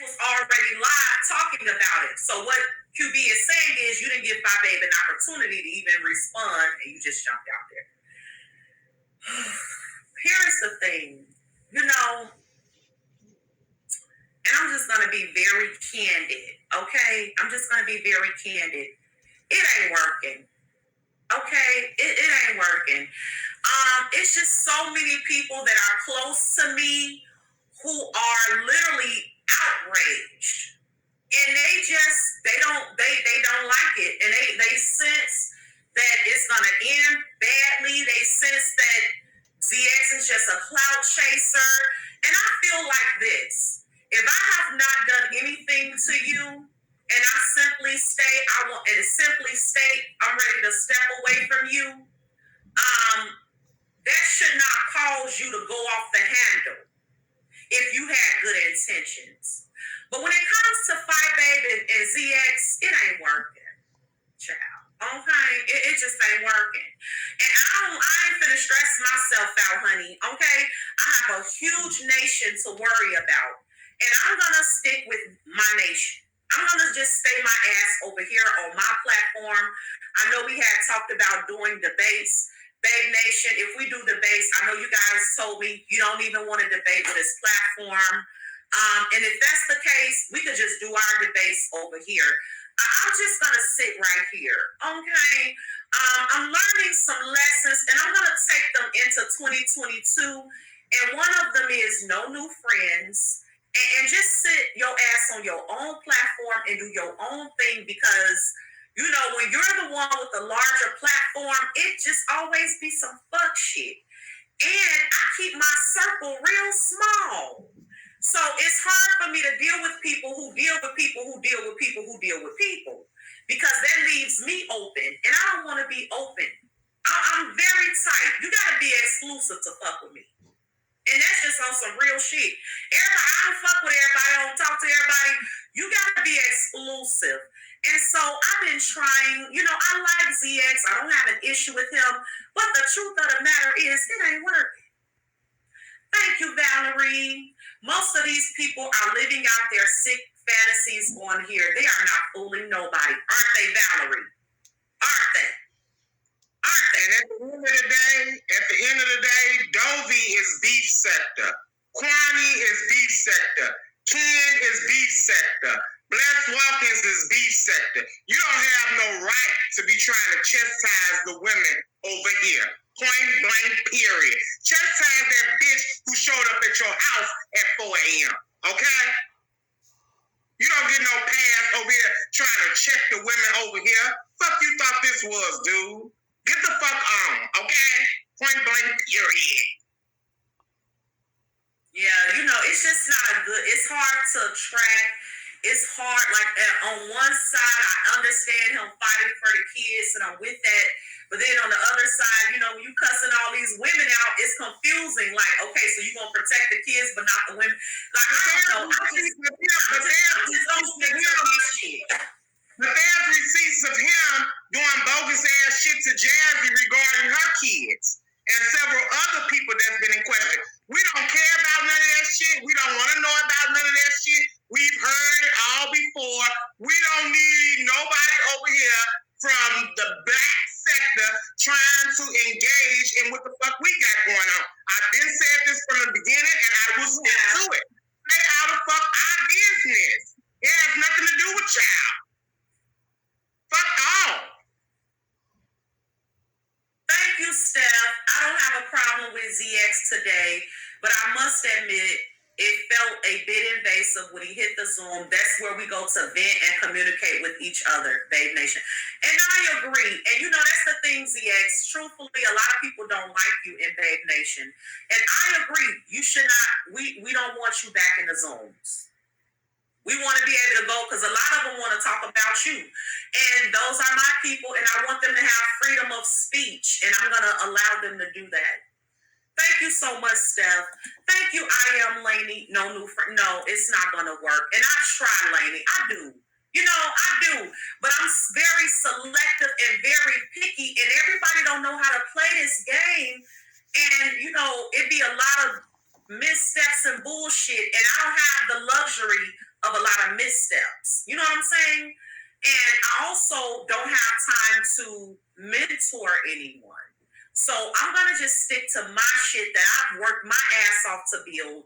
was already live talking about it. So what QB is saying is you didn't give Fi Babe an opportunity to even respond, and you just jumped out there. Here's the thing, you know, and I'm just going to be very candid, okay? I'm just going to be very candid. It ain't working, okay? It ain't working. It's just so many people that are close to me who are literally outraged. And they don't like it. And they sense that it's gonna end badly. They sense that ZX is just a clout chaser. And I feel like this. If I have not done anything to you and I simply state I'm ready to step away from you, that should not cause you to go off the handle if you had good intentions. But when it comes to Fi Babe and ZX, it ain't working, child. Okay, it just ain't working. And I ain't finna stress myself out, honey. Okay, I have a huge nation to worry about, and I'm gonna stick with my nation. I'm gonna just stay my ass over here on my platform. I know we had talked about doing debates. Babe Nation, if we do debates, I know you guys told me you don't even want to debate with this platform. And if that's the case, we could just do our debates over here. I'm just going to sit right here, okay? I'm learning some lessons, and I'm going to take them into 2022. And one of them is no new friends. And just sit your ass on your own platform and do your own thing because you know, when you're the one with the larger platform, it just always be some fuck shit. And I keep my circle real small. So it's hard for me to deal with people who deal with people who deal with people who deal with people. Because that leaves me open. And I don't want to be open. I'm very tight. You got to be exclusive to fuck with me. And that's just on some real shit. Everybody, I don't fuck with everybody. I don't talk to everybody. You got to be exclusive. And so I've been trying, you know, I like ZX. I don't have an issue with him. But the truth of the matter is, it ain't working. Thank you, Valerie. Most of these people are living out their sick fantasies on here. They are not fooling nobody. Aren't they, Valerie? Aren't they? Aren't they? And at the end of the day, Dovey is beef sector. Kwani is beef sector. Ken is beef sector. Bless Watkins is beef sector. You don't have no right to be trying to chastise the women over here. Point blank, period. Chastise that bitch who showed up at your house at 4 a.m. Okay? You don't get no pass over here trying to check the women over here. Fuck you thought this was, dude. Get the fuck on, okay? Point blank, period. Yeah, you know, it's just not it's hard to track. It's hard, like on one side, I understand him fighting for the kids, and I'm with that. But then on the other side, you know, when you cussing all these women out, it's confusing. Like, okay, so you're going to protect the kids, but not the women. Like, I don't know. I just don't stick to this shit. But there's receipts of him doing bogus ass shit to Jazzy regarding her kids and several other people that's been in question. We don't care about none of that shit. We don't want to know about none of that shit. We've heard it all before. We don't need nobody over here from the black sector trying to engage in what the fuck we got going on. I've been said this from the beginning, and I will stick to it. Stay out of fuck our business. It has nothing to do with y'all. Fuck all. Thank you, Steph. I don't have a problem with ZX today, but I must admit it felt a bit invasive when he hit the Zoom. That's where we go to vent and communicate with each other, Babe Nation. And I agree. And you know, that's the thing, ZX. Truthfully, a lot of people don't like you in Babe Nation. And I agree. You should not, we don't want you back in the Zooms. We want to be able to go because a lot of them want to talk about you. And those are my people, and I want them to have freedom of speech, and I'm going to allow them to do that. Thank you so much, Steph. Thank you, I am Lainey. No new friend. No, it's not going to work. And I try, Lainey. I do. You know, I do. But I'm very selective and very picky, and everybody don't know how to play this game. And, you know, it'd be a lot of missteps and bullshit, and I don't have the luxury of a lot of missteps. You know what I'm saying? And I also don't have time to mentor anyone. So I'm gonna just stick to my shit that I've worked my ass off to build.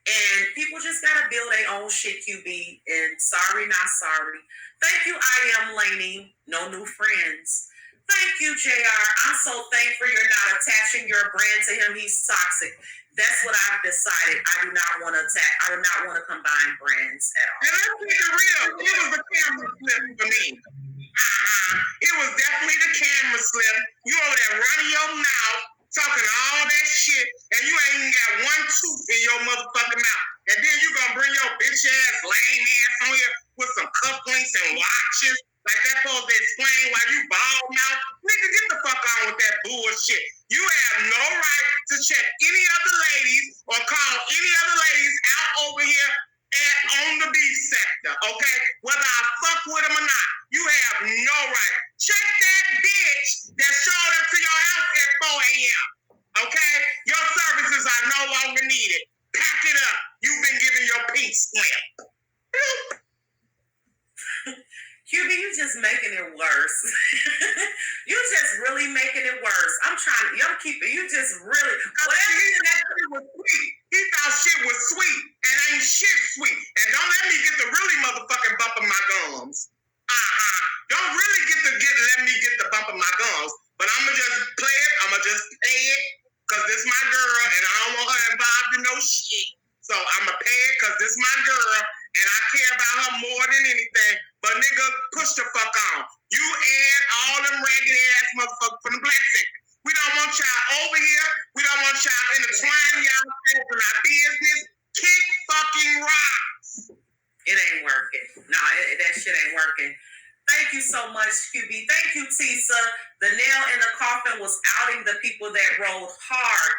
And people just gotta build their own shit, QB. And sorry, not sorry. Thank you, I am Lainey. No new friends. Thank you, JR. I'm so thankful you're not attaching your brand to him. He's toxic. That's what I've decided. I do not want to attack. I do not want to combine brands at all. And let's keep it real. It was a camera slip for me. It was definitely the camera slip. You over there running your mouth, talking all that shit, and you ain't even got one tooth in your motherfucking mouth. And then you gonna bring your bitch ass, lame ass on here with some cufflinks and watches, like that supposed to explain why you bald mouth. Nigga, get the fuck on with that bullshit. You have no right to check any other ladies or call any other ladies out over here on the beef sector, okay? Whether I fuck with them or not, you have no right. Check that bitch that showed up to your house at 4 a.m., okay? Your services are no longer needed. Pack it up. You've been given your pink slip. QB, you just making it worse. You just really making it worse. I'm trying to, you just really, whatever he thought shit was sweet. He thought shit was sweet and ain't shit sweet. And don't let me get the really motherfucking bump of my gums. Don't really let me get the bump of my gums. But I'ma just play it. I'ma just pay it. Cause this my girl and I don't want her involved in no shit. So I'ma pay it cause this my girl and I care about her more than anything. But nigga, push the fuck on. You and all them ragged ass motherfuckers from the black sector. We don't want y'all over here. We don't want y'all intertwining y'all in our business. Kick fucking rocks. It ain't working. No, that shit ain't working. Thank you so much, QB. Thank you, Tisa. The nail in the coffin was outing the people that rode hard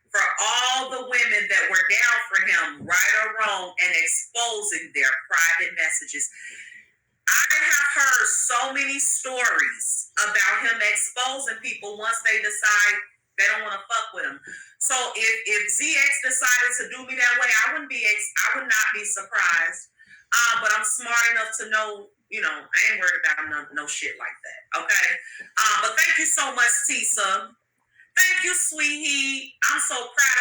for all the women that were down for him, right or wrong, and exposing their private messages. I have heard so many stories about him exposing people once they decide they don't want to fuck with him. So if ZX decided to do me that way, I would not be surprised. But I'm smart enough to know, I ain't worried about no shit like that. Okay. But thank you so much, Tisa. Thank you, sweetie. I'm so proud of